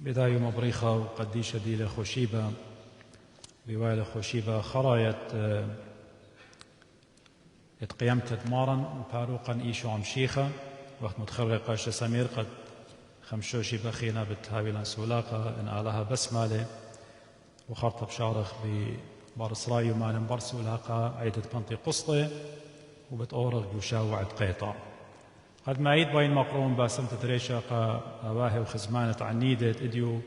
بداية مبريخة وقديشة دي لخوشيبة رواية لخوشيبة خرايت اتقيمت دمارا باروقا إيشو عمشيخة وقت متخرقة شسامير قد خمشوشي بخينا بتهاويلا سولاقة إن آلها بسمالة وخرطة بشارخ ببارسراي ومالن برسولاقة عيدة بنطي قسطة وبتأورغ يشاوع قيطة قد ما عيد باين مقرون باسمت تريشا قا أواهي وخزمانة عنيدة إديو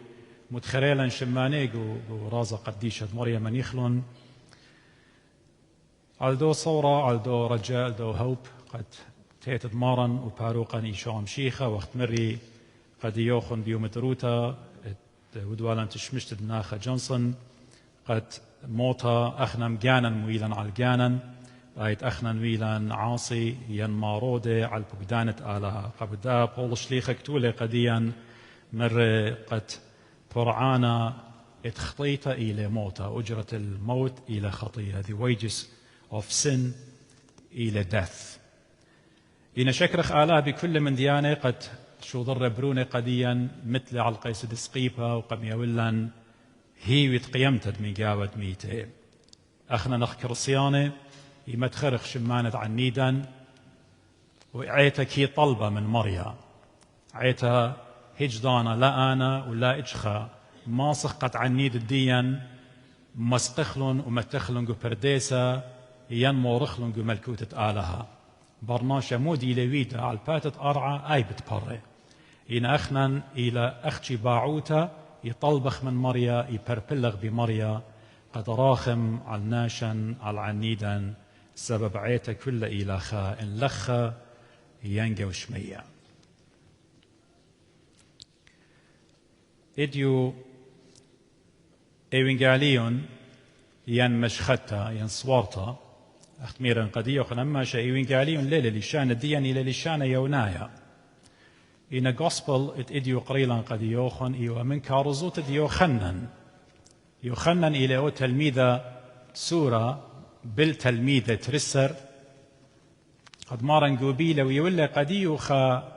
متخريلا شمانيق ورازا قديشة مريم يخلون عالدو صورة عالدو رجاء عالدو هوب قد تيت دمارا وباروقا إيشام شيخة وقت مري قد يوخن بيوم دروتا ودوالا تشمشت دناخة جونسون قد موتا أخنم جانا مويلا على الجانا بايت أخنا ويلا عاصي ين مارودة على البقدانة آلها قبدا بول شليخة كتولة قديا مر قد برعانا اتخطيت إلى موتا أجرة الموت إلى خطية the wages of sin إلى death إن شكرخ آلها بكل من ديانة قد شو ضر برونة قديا مثل على القيس دسقيبة وقم يولن هي وتقيمتد من جاود ميته أخنا نخكر صيانة يمتخرخ شمانة عنيدا وعيتك هي طلبة من مريا عيتها هجدانا لا أنا ولا إجخا ما سقط عنيد الدين مسقخلن ومتخلن برديسة ينمو رخلن ملكوتة آلها برناشا مودي لويتا على الباتت أرعى أي بتبري إن أخنا إلى أختي باعوتا يطلبخ من مريا يبربلغ بمريا قد راخم على ناشا على عنيدا سبب عيتا كل إلخا إن لخا ينجا وشمية إديو إيوينجاليون ين مشختا ين صورتا أختميرا قديو خنماشا إيوينجاليون ليلة لشان الدين إلى لشان يونايا إن gospel إديو قريلا قديوخن إيو من كارزوت ديو خنن يخنن إلى أو تلميذة سورة بالتلميذة ترسر قد مارن قبيلة ويولى قديو خا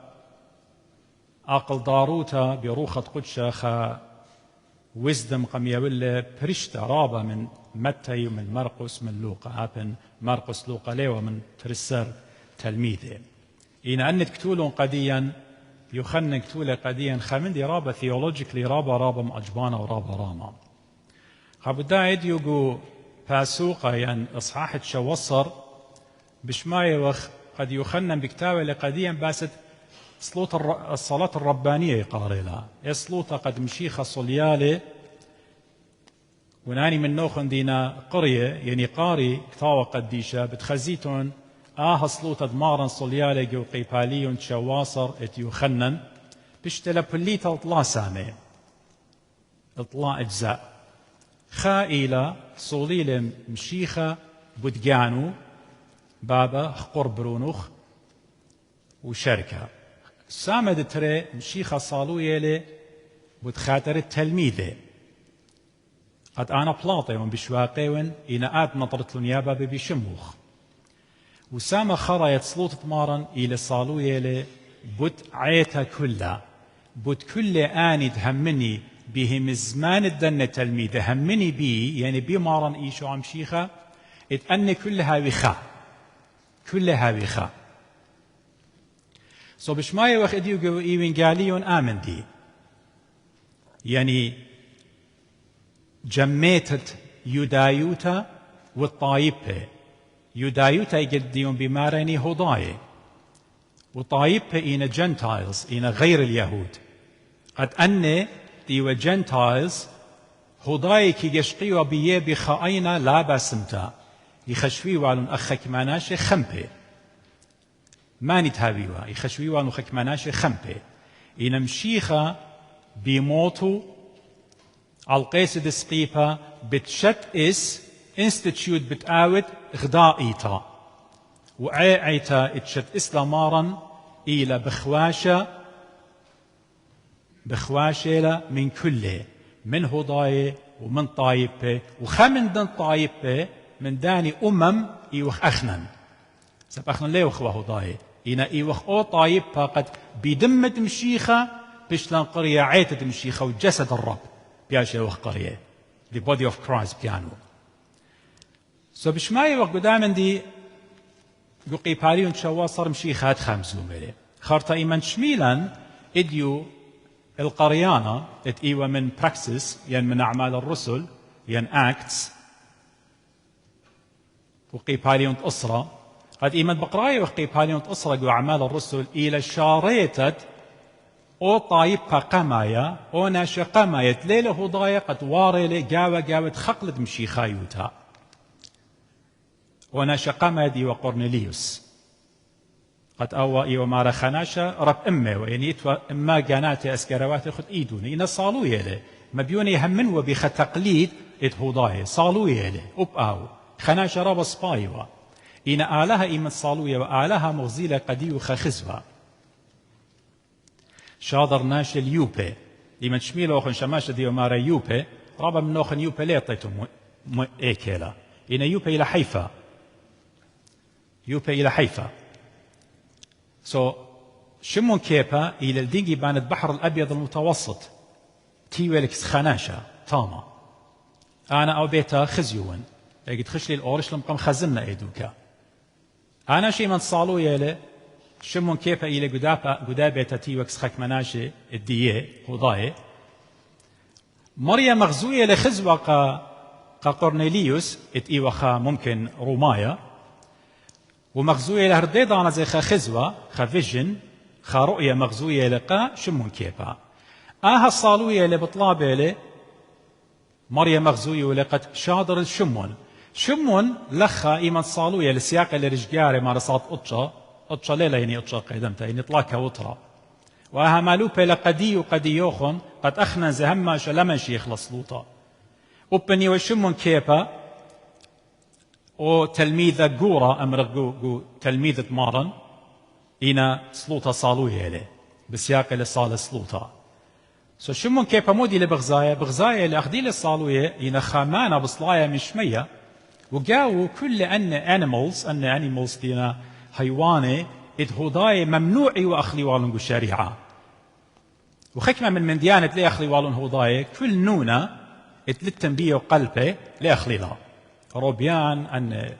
أقل داروتا بروخة قدشة خا وزدم قم يولى برشت رابة من متى ومن مرقس من لوقا هابن مرقس لوقا ليوة من ترسر تلميذة إن أنت كتولون قديا يخنن كتولة قديا خمن دي رابة ثيولوجيكلي رابة مأجبانة ورابة راما خبدا يديو باسوقا ين إصحاح تشوصر بشماية وخ قد يخنن بكتاوة لقديا باست صلوت الصلاة الربانية يقاري لها صلوتا قد مشيخة صليالي وناني من نوخن دينا قرية يعني قاري كتاوة قديشة بتخزيتون صلوتا دمارا صليالي جو قيباليون تشواصر ات يخنن بشتلا بليتا اطلاع سامي اطلاع اجزاء خائلة صليل مشيخة بدجانو بابا خقر برونوخ وشركة سامد تري مشيخة صالو يلي بدخاتر التلميذة قد أنا بلاطيون بشواقيون إن آد نطرت النيابة بشموخ وسامة خرا يتصلوت تمارا إلى صالو يلي بد عيتا كلها بد كل آني تهمني بهم زمان الدنة تلميذة همني بي يعني بي مارن إيشو عم شيخة اتأني كلها وخا سو بشماية وقت يقول إيوينجاليون آمن دي يعني جميتت يودايوتا والطايبة يودايوتا يقديون بماريني هضاي وطايبة إينا جنتايلز إينا غير اليهود قد أني ديو جنتايلز هضاي كي يشقيوا بيه بخاينا لا باسمتا يخشويوا على أخك ماناشي خمبي ما نتهاويوا يخشويوا على أخك ماناشي خمبي إن مشيخة بيموتوا على القيس دسقيبة بتشت انستيتيوت بتقاوت غدائيتا وعيتا اتشت إسلامارا إلى بخواشة من كله من هضاية ومن طايبة وخمن دن طايبة من داني إيوخ أخنن سب أخنن ليه وخواه هضاية إنا إيوخ أو طايبة قد بدمت مشيخة بيشلان قرية عيتة مشيخة وجسد الرب بياشي وقت قرية the body of Christ بيانو سو بشماي وقت دائما دي قوقي باريون شوا صار مشيخات خمسو ملي خارطة إيمان شميلا إديو القريانة إيوة من براكسس يعني من أعمال الرسل يعني أكتس وقي باليون أسرة قد إيمان بقراية وقي باليون أسرة جو أعمال الرسل إلى شاريتت أو طايب قمايا أو ناشا قمايا ليلة هضايا قد واري جاوة تخقلد مشي خايوتا وناشا قمايا دي وقرنيليوس قد أوا إيوة مارا خناشا رب أمه ويعني إتوا إما جاناتي أسكرواتي خد إيدوني إنا صالو يلي ما بيوني همن وبيخ تقليد إتهوداي صالو يلي أو خناشا رب سبايوا إنا آلها إيمن صالوية وآلها مغزيلة قديو خخزوا شاضر ناش اليوبي إيمن شميلو خن شماشة ديو مارا يوبي رابا من نوخن يوبي ليطيتو إيكيلا إنا يوبي إلى حيفا يوبي إلى حيفا شمون كيبا إلى الدينجي بانت بحر الأبيض المتوسط تيويلكس خناشة طاما أنا أو بيتا خزيون يجي تخش لي الأورش لمقام خزننا إيدوكا أنا شيء من صالو يلي شمون كيبا إلى قدابة تيوكس خك مناشي الدية هضاي مريم مغزوية لخزوة قرنيليوس إيوة خا ممكن رومايا ومغزوية لهرديدة أنا زي خزوة خفيجن رؤية مغزوية لقا شمون كيبا الصالوية اللي بطلابة لي مريم مغزوية ولقت شادر الشمون شمون لخا إيمان صالوية لسياق اللي رجاري ما رصات أطشا ليلة يعني أطشا قيدمتا يعني طلاكا وطرا مالوبة لقديو قديوخن قد أخنا زهما شلمش يخلص لوطا وبني وشمون كيبا وتلميذة جورا أمر تلميذة مارن إنا سلوطة صالوية له بسياق اللي صال سلوطة شمون كيبا مودي بغزاية اللي أخدي للصالوية إنا خامانة بصلاية مشمية وقاو كل animals دينا حيواني إدهوداي ممنوعي وأخلي والنقو الشريعة وخكمة من ديانة لي أخلي والن هوداي كل نونة إتلتنبيه وقلبه لي أخلي لها روبيان أن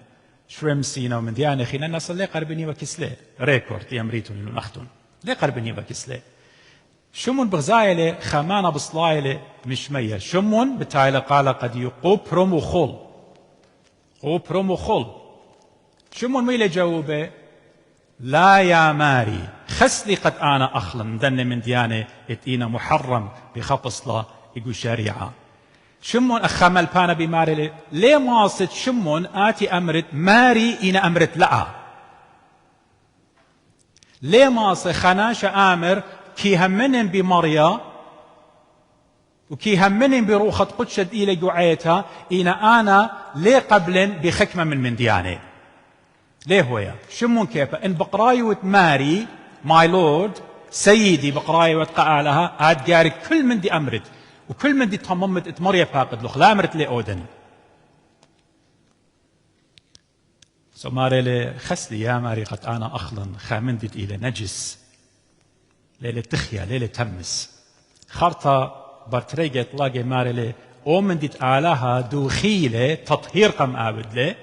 شرمسينا ومن ديانة خينا الناس اللي قربني وكسلي ريكورد يمريتون إنه نختون لي قربني وكسلي شمون بغزايلة خامانة بصلايلة مشمية شمون بتايلة قال قد يقو برومو خول شمون ميلة جاوبه لا يا ماري خسلي قد أنا أخلن دن من ديانة إتينا محرم بخبص لا يقول شريعة شمون أخمل بانا بماري ليه ماصد شمون آتي أمرت ماري إنا أمرت لأ ليه ماصد خناش آمر كي همنن بمريا وكي همنن بروخة قدشد إلى جوعيتها إنا أنا ليه قبل بخكمة من ديانة ليه هويا شمون كيفا إن بقرايوة ماري ماي لورد سيدي بقرايوة قالها عاد قاري كل من دي أمرت وكل من دي تممت اتمريا فاقد لخ لا أمرت لي أودن ماري لي خسلي يا ماري قد أنا أخلن خامندت إلى نجس ليلة تخيا ليلة تمس خرطة برتريجة تلاقي ماري لي من دي تعالها دوخيلة تطهير قم آود لي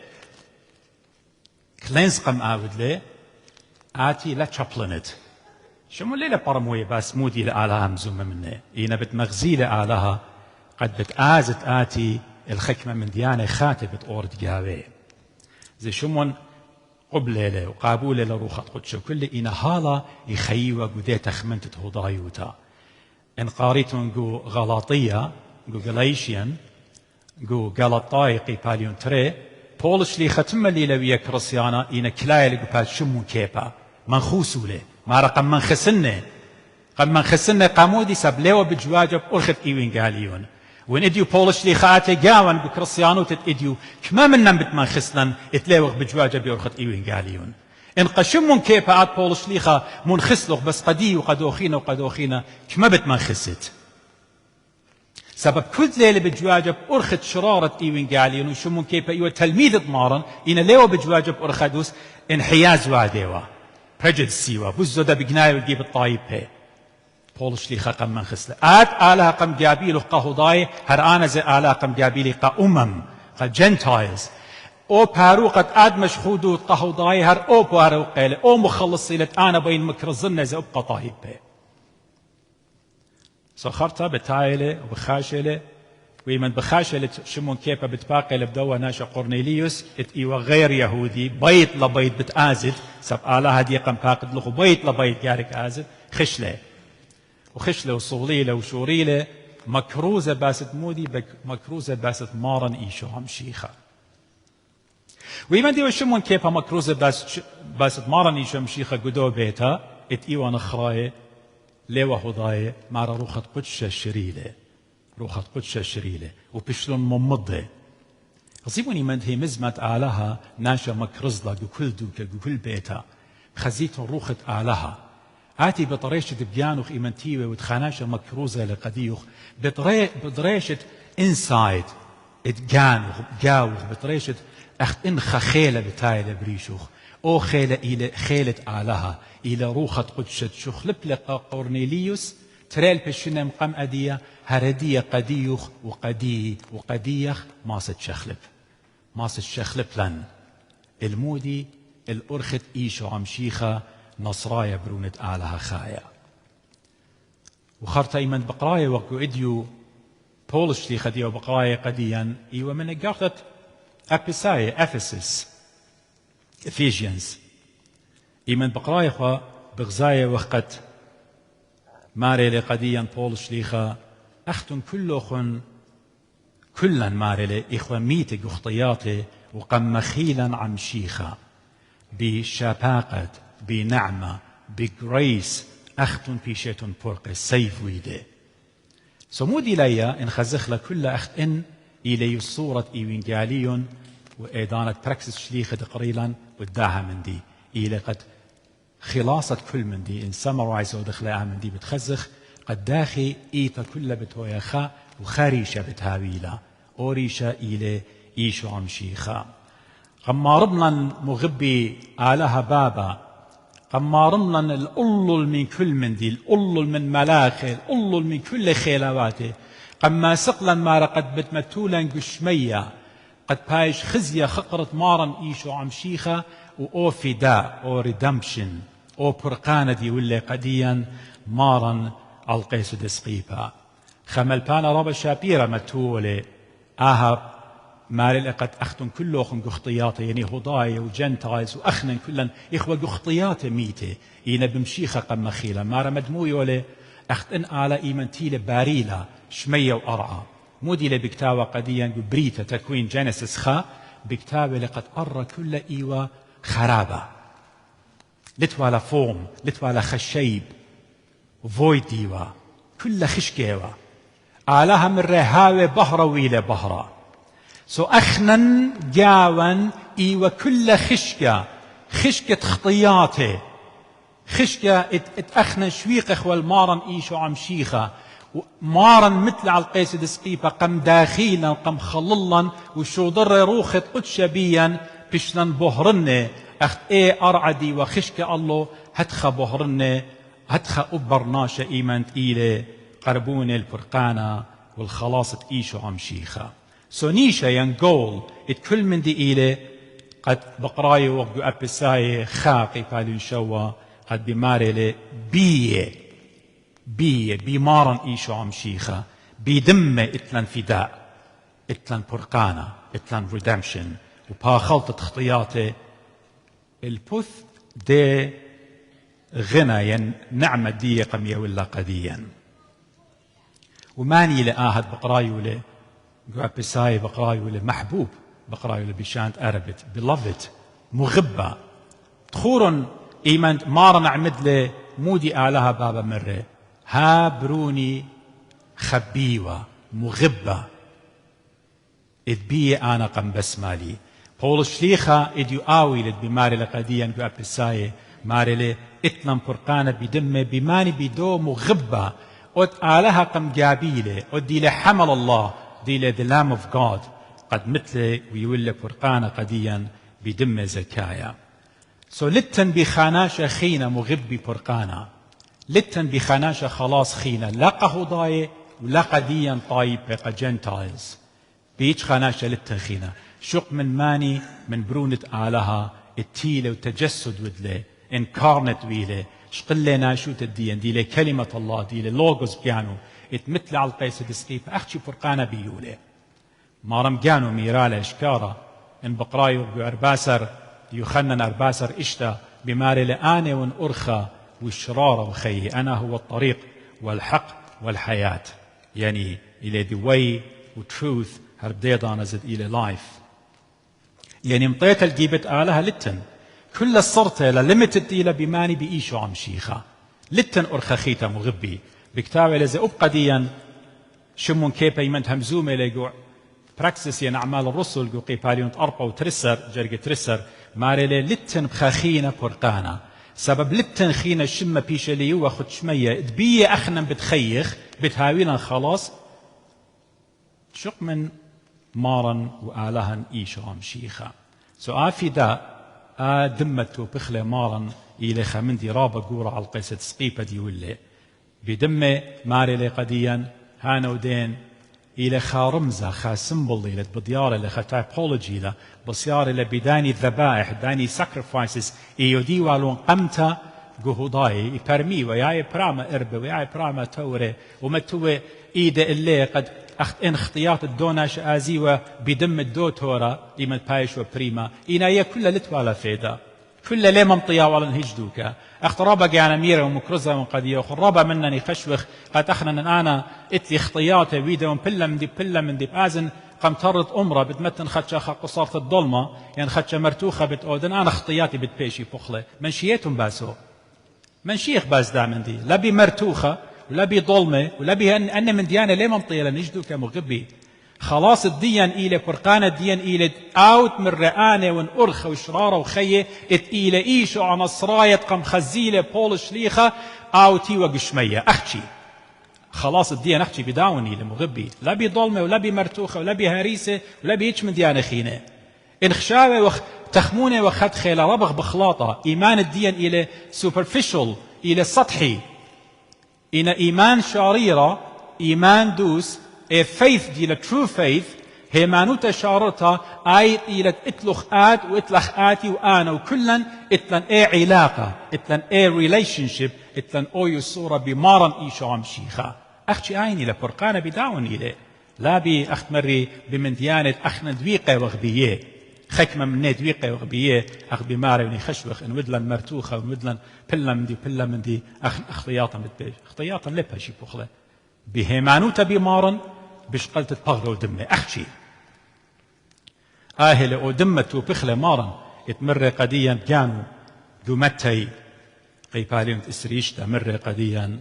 كلينز قم آود لي آتي لا تشابلنت شمو ليلة برموية بس مودي لآلها مزومة مني إينا بتمغزي لآلها قد بتآزت آتي الخكمة من ديانة خاتبة أورد قاوي زي شمون قبلة وقابولة لروخة قدشة كل إنا هالا يخيوة قدي تخمنت هضايوتا إن قاريتون قو غلاطية قو غلايشيان قو غلاطايقي باليون تري بولش لي ختم لي لوية كرسيانا إنا كلاي لقو بال شمون كيبا منخوسو لي ما رقم منخسنة قد منخسنة قامودي سبليو بجواجب أرخت إيوين قاليون وين إديو بولش لي خاتي قاوان بكرسيانو تت إديو كما منن بتمنخسنن اتلاوغ بجواجة بيورخت إيوين قاليون إن قشمون كيبا عاد بولش ليخا منخسلوغ بس قدي وقدوخينا كما بتمنخست سبب كل ليلة بجواجة بأرخت شرارة إيوين قاليون وشمون كيبا إيوه تلميذ مارن إن ليو بجواجة بأرخدوس انحياز واديوا prejudice سيوا بوزو دا بقناي وجيب الطايب هي بولش لي خقم من خسله آت آلها قم جابيلو قهضاي هر آنا زي آلها قم جابيلي قا جنتايلز او باروقة آد مشخودو قهضاي هر او باروقيلة او مخلصي لت آنا بين مكرزنا زي ابقى طايب بي سخرتها بتايلة وبخاشلة ومن بخاشلة شمون كيبا بتباقي لبدوه ناشا قرنيليوس اتقيوه غير يهودي بيت لبيت بتآزد سب آلها دي قم باقد لخو بيت لبيت يارك آزد خشله وخشله وصوليله وشوريله مكروزة باست مودي مكروزة باست مارن إيشو هم شيخة ويمن دي وشمون كيبا مكروزة باست مارن إيشو هم شيخة قدو بيتا اتقيوه نخراي ليوه هضاي مارا روخة قدشة شريلة روخة قدشة شريلة وبشلون ممضة قصيبوني من هي مزمت آلها ناشا مكرزلة بكل دوكة بكل بيتا خزيتون روخة آلها آتي بطريشة بيانوخ إيمانتيوة وتخاناشة مكروزة لقديوخ بطريشة إنسايد اتجانوخ بجاوخ بطريشة أخت إنخا خيلة بتايلة بريشوخ أو خيلة إلى خيلة آلها إلى روخة قدشة شخلب لقى قرنيليوس تريل بشنا مقام أدية هردية قديوخ وقديخ ماسة شخلب لن المودي الأرخت إيشو عمشيخة نصرايا برونة آلها خايا وخرت أيمن بقرايا وقو إديو بولش لي خديو بقرايا قديا إيوه من قرطت أبسايا أفسس إفيجيانز إيمن بقرايا خوا بغزايا وقت ماري لقديا بولش ليخا أختن كلا ماري لي إخوة ميتك اختياطي وقم مخيلا عم شيخا بشباقة بنعمة بجريس أختن بيشيتون بورق سيف ويدي سمودي ليا إن خزخلا كل أخت إن إلي صورة إيوينجاليون وإيدانة براكسس شليخة قريلا وداها من دي إلي قد خلاصة كل من دي إن سمرايز ودخلاها من دي بتخزخ قد داخي إيتا كل بتويخا وخاريشة بتهاويلا أوريشة إلي إيشو عمشيخا قمارمنا مغبي آلها بابا قمارمنا الألل من كل من دي الألل من ملاخي الألل من كل خيلواته قما سقلا ما قد بتمتولا قشمية قد بايش خزية خقرت مارا إيشو عمشيخة وأو فداء أو ريدمشن أو برقانة دي ولا قديا مارا القيس دسقيبا خمل بانا ربا شابيرا متولي آها ماري قد أختن كلهم قخطياته يعني هضايا وجنتايز وأخنن كلن إخوة قخطياته ميته إينا بمشيخة قم مخيلة مارا مدموي ولا أختن آلا إيمانتيلة باريلا شمية وأرعى مودي لبكتاوة قديا بريتا تكوين جينيسيس خا بكتاوة لقد أرى كل إيوة خرابة لتوالا فوم لتوالا خشيب فويد ديوة كل خشكيوة آلها من رهاوة بهرة ويلة بهرة سو أخنن جاون إيوة كل خشكة خطياته خشكة اتأخنن شويق إخوة المارن إيشو عمشيخة مارن مثل على القيس دسقيبة قم داخيلا قم خللا وشو ضر روخت قدش بيا بشلن بهرنة أخت إيه أرعدي وخشكة الله هتخ بهرنة هتخ أبرناشة إيمان إيلي قربون الفرقانة والخلاصة إيشو عمشيخة سونيشا ينقول كل من دي إيلي قد بقراي وقدو أبساي خاقي قالوا شوا قد بماري لي بمارن إيشو عمشيخة بدمة إتلان فداء إتلان برقانة إتلان ريدمشن وبا خلطة خطياتي البث دي غنى نعمة دي قمية ولا قديا وماني لآهد بقرايو لي بساي بقرايو لي محبوب بقرايو لي بشانت أربت beloved مغبة تخورن إيمان مارن عمد لي مودي آلها بابا مرة ها بروني خبيوة مغبة إذ بي أنا قم بسمالي بول الشليخة إذ يؤاوي لد بماري لقديا جو أبساي ماري لي إتلم برقانة بدمه بماني بدو مغبة أد آلها قم جابيلة أد دي لحمل الله دي ل the Lamb of God قد مثل ويولي برقانة قديا بدم زكايا سو لتن بخاناشة خينا مغبي برقانة لتن بخناشة خلاص خينا لقى هضاية ولقى ديا طايب بقى جنتايلز بيج خناشة لتن خينا شق من ماني من برونة آلها التيلة وتجسد ودله انكارنت ويله شقل ناشوت الدين دي له كلمة الله دي له لوغوس بيانو اتمثل على القيس السقيف اخشي فرقانة بيوله مارم جانو ميراله اشكارة ان بقرايو بأرباسر يخنن أرباسر اشتا بماري لآني وان أرخى والشرارة وخي أنا هو الطريق والحق والحياة يعني إلى the way وtruth هرديضا نزد إلى life يعني مطيت الجيبة آلها لتن كل الصرت لليمتد إلى بماني بإيشو عم شيخة لتن أرخى خيتا مغبي بكتابة لزي أبقى ديا شمون كيبا يمنت همزومة ليقوع براكسس ين أعمال الرسل جو قيباليون أربا وترسر جرق ترسر ماري لتن بخاخينا برقانا سبب لتن خينا الشمة بيشة ليو وخد شمية دبية أخنا بتخيخ بتهاوينا خلاص شق من مارن وآلهن إيشام شيخا آفي دا دمتو بخلة مارن إلى خمندي رابا قورة على القيسة سقيبة دي ولا بدمة ماري لقديا هانو دين إلى خارمزة خا سمبل إلى بديارة إلى خا تايبولوجي إلى بصيار إلى بداني الذبائح داني sacrifices إيودي والون قمتا جهوداي يبرمي وياي براما إربة وياي براما تورة ومتوه إيدا اللي قد إن اختيات الدوناش آزيوة بدم الدوتورة إيمان بايش وبريما إنا هي كل لتوالا فيدا كل لي منطيا ولا نهجدوك اخترابا جانا ميرا ومكرزة وقدية وخرابا منني خشوخ قد أخنا أنا اتلي اختياته ويدا ومبلا من دي بازن قم ترد أمرا بتمتن خدشا قصارة الظلمة يعني خدشا مرتوخة بتأودن أنا اختياتي بتبيشي بخلة منشيتهم باسو منشيخ باس دامن دي لا بمرتوخة ولا بظلمة ولا بأن من ديانة ليه منطية لنجدوك مغبي خلاص الدين إلى فرقان الدين إلى أوت من رآنة ونأرخة وشرارة وخية إلى إيشو عن صراية قم خزيلة بول شليخة أوتي وقشمية أخشي خلاص الدين أخشي بداوني لمغبي لا بظلمة ولا بمرتوخة ولا بهريسة ولا بيتش من ديانة خينة انخشاوة تخمونة وخد خيلة ربغ بخلاطة إيمان الدين إلى superficial إلى سطحي إن إيمان شاريرة إيمان دوس a faith دي true faith هي مانوتا شارتها آي إلى إتلخ آت وإتلخ آتي وآنا وكلن إتلن علاقة إتلن relationship إتلن يصورة بمارن إيشام شيخا أختي آيني لبرقانة بداون إلي لا بي أخت مري بمن ديانة أخنا دويقة وغبية خكمة من دويقة وغبية أخ بماري وني خشوخ إن ودلن مرتوخة ودلن بلا من دي أخطياطا متبيش أخطياطا لبها شي بخلة بهيمانوتا بمارن بشقلت تبغل ودمة أخشي آهل ودمت وبخلة مارن اتمر قديا كانوا دومتي قيبالين تسريشتا مر قديا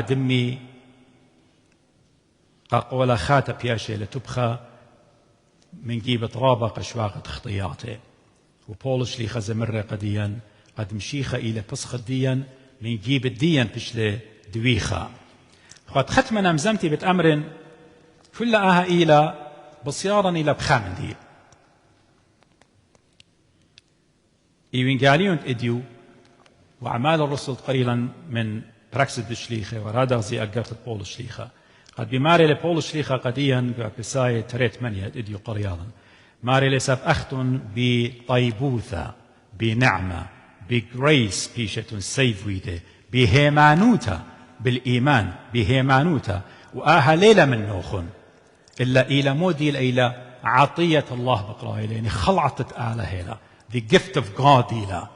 دمي قاقولا خاتب ياشي لتبخى من جيبة رابا قشواقة اخطياته وبولش لي خزمر قديا قد مشيخة إلى بسخ الديان من جيب الديان بشلي دويخة قد ختمنا مزمتي بتأمر كل إلى بصيارا إلى بخامن دي إيوين قاليون إديو وأعمال الرسل قليلا من براكسد الشليخة ورادغ زي أقرت بول الشليخة قد بماري لبول الشليخة قديا بساية تريت منيا إديو قريالا ماري لساب أختن بطيبوثة بنعمة بجريس بيشة سيفويدة بهيمانوتا بالإيمان بهيمانوتا ليلة من نوخن إلا إلى موديل إلى عطية الله بقرأ يعني خلعت آله هلا the gift of God إلى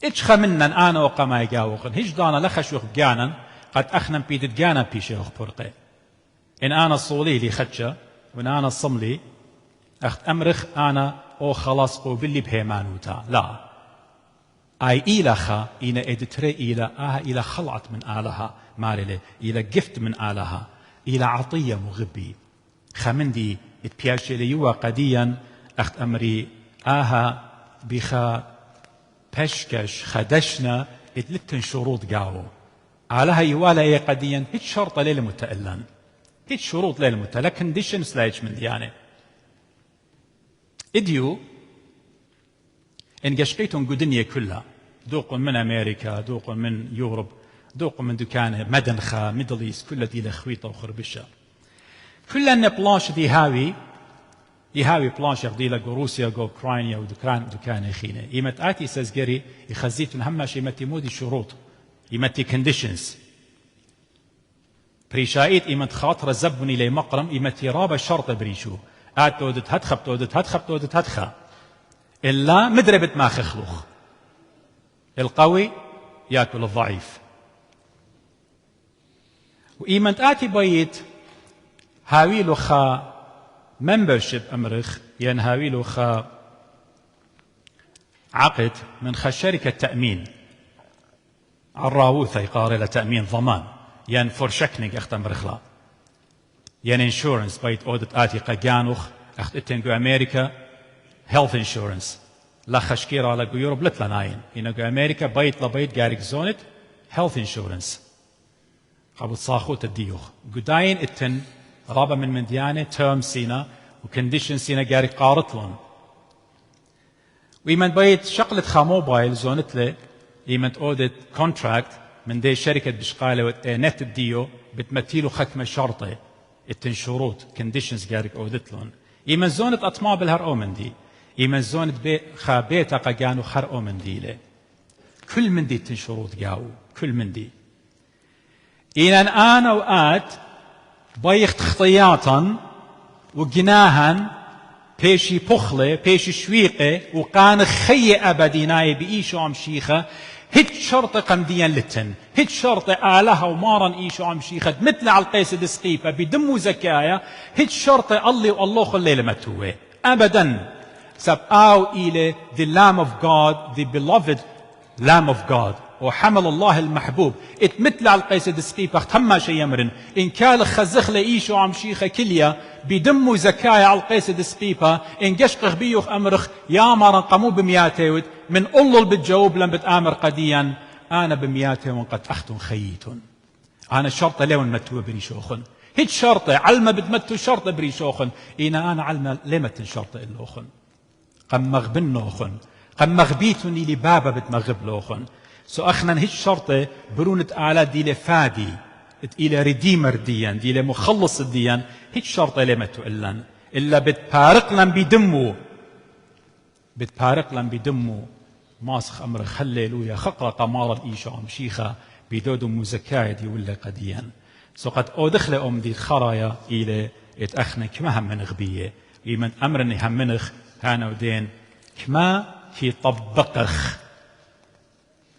إيش خمنا أنا وقما يجاوخن هيش دانا لخشوخ جانا قد أخنا بيدت جانا بيشيخ برقي إن أنا الصولي لي خدشة وإن أنا الصملي أخت أمرخ أنا أو خلاص قوبلي بهيمانوتا لا أي إلخا إن إدتري إلى خلعت من آلها مارلي إلى جفت من آلها إلى عطية مغبي خمندي اتبياشي ليوا قديا أخت أمري بخا بشكش خدشنا اتلتن شروط قاو آلها يوالا إيه قديا هيت شرطة ليلة متألن هيت شروط ليلة متألن كنديشن سلايج من ديانة إديو إن قشقيتون قدنيا كلها دوق من أمريكا، دوق من يوروب، دوق من دكانه مدنخة ميدليس، كل دي لخويطة وخربشة. كل أن بلاش دي هاوي بلاش يغدي لك روسيا جو أوكرانيا ودكان خينة. إيمت آتي سازجري يخزيتون هماش إيمتي مودي شروط، إيمتي كونديشنز. بريشايت إيمت خاطر زبني لي مقرم إيمتي رابع شرط بريشو. تودت هتخب إلا مدربت ما خخلوخ. القوي يأكل الضعيف. وإيمت آتي بيت هاويلو خا ممبرشيب أمرخ ين هاويلو خا عقد من خا شركة تأمين الراوثة يقاري لتأمين ضمان ين فورشكنيك أخت أمرخلا ين انشورنس بيت أودت آتي قجانوخ أخت اتنقو أمريكا health insurance لا خشكيرا على يوروب لتلاناين إنقو أمريكا بيت لبيت جارك زونت health insurance قبل صاخوت الديوخ قداين اتن رابع من ديانة تيرم سينا وكنديشن سينا جاري قارطلون وإيمن بيت شقلت خا موبايل زونت له إيمن أودت كونتراكت من دي شركة بشقالة نت الديو بتمثيله ختمة شرطة اتن شروط كنديشنز جاري أودتلون إيمن زونت أطماع بالهر أومن دي إيمن زونت خا بيتا قاقانو خر أومن دي له كل من دي اتن شروط جاو كل من دي إن أنا وآت بيخت خطياتا وجناها بيشي بخلة بيشي شويقة وقان خي أبديناي بإيشو عم شيخة هيت شرطة قمديا لتن هيت شرطة آلها ومارا إيشو عم شيخة مثل على القيس دسقيفة بدمو زكايا هيت شرطة الله والله خلي لمتوه أبدا سب آو إلى the Lamb of God the beloved Lamb of God وحمل الله المحبوب اتمثل على القيس دسقيفة اختما شي يمرن إن كان خزخ لإيشو عم شيخة كليا بدمو زكايا على القيس دسقيفة إن قشقخ بيوخ أمرخ يا مارن قمو بمياتيود من أولو بتجاوب لم بتآمر قديا أنا بمياتي وقد أختم خييتون أنا شرطة لون متو بريشوخن هيت شرطة علمة بتمتو شرطة بريشوخن أنا علمة لمتن شرطة إلوخن قم مغبنوخن قم مغبيتوني لبابا بتمغب لوخن سو أخنا هيت شرطة برونة آلات دي لفادي إلى ريديمر ديان دي لمخلص ديان هيت شرطة لمتو إلا بتبارق لن بدمو ماسخ أمر خليلويا خقرة قمارة إيشا مشيخة بدودو مزكاية ولا قديان سو قد أودخل دي خرايا إلى اتأخنا كما هم من غبية إيمن أمرني هم منخ هانا ودين كما في طبقخ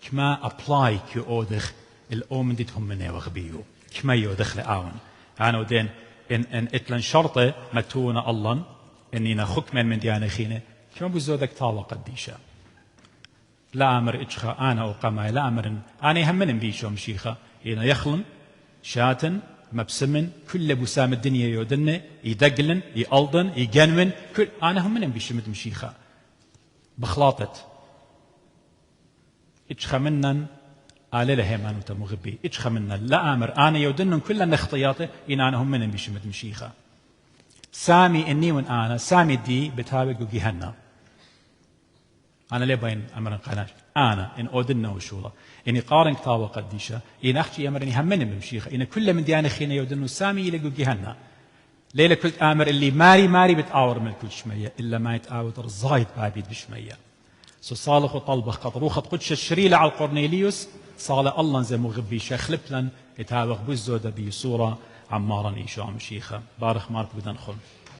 كما أبلاي كي أودخ الأومن ديتهم مني وغبيو كما يودخل آون هانا ودين إن إتلن شرطة متونا الله إننا خكما من ديانا خينة كما بزودك طالة قديشة لا أمر إجخا أنا وقماي لا أمر أنا همن بيشو مشيخة إنا يخلن شاتن مبسمن كل بسام الدنيا يودن يدقلن يألدن يجنون كل أنا همن بيشمد مشيخة بخلاطت إجخا منن آل لهمان وتمغبي إجخا منن لا أمر أنا يودن كل نخطياته إن أنا همن بيشمد مشيخة سامي إني وإن أنا سامي دي بتابق وجهنم أنا ليه بين أمر قناش أنا إن أودنا وشولا إني قارن كتابة قديشة إن أحكي أمرني همني بمشيخة إن كل من ديانة خينا يودنو سامي يلقوا جهنم ليلة كل أمر اللي ماري بتآور من كل شمية إلا ما يتآور الزايد بعبيد بشمية صالح وطلبه قطروخة قدش الشريلة على القرنيليوس صالح الله زي مغبي شيخ لبلن يتابق بزودة بصورة عمارا إيشو عم شيخة بارخ مارك بدن خل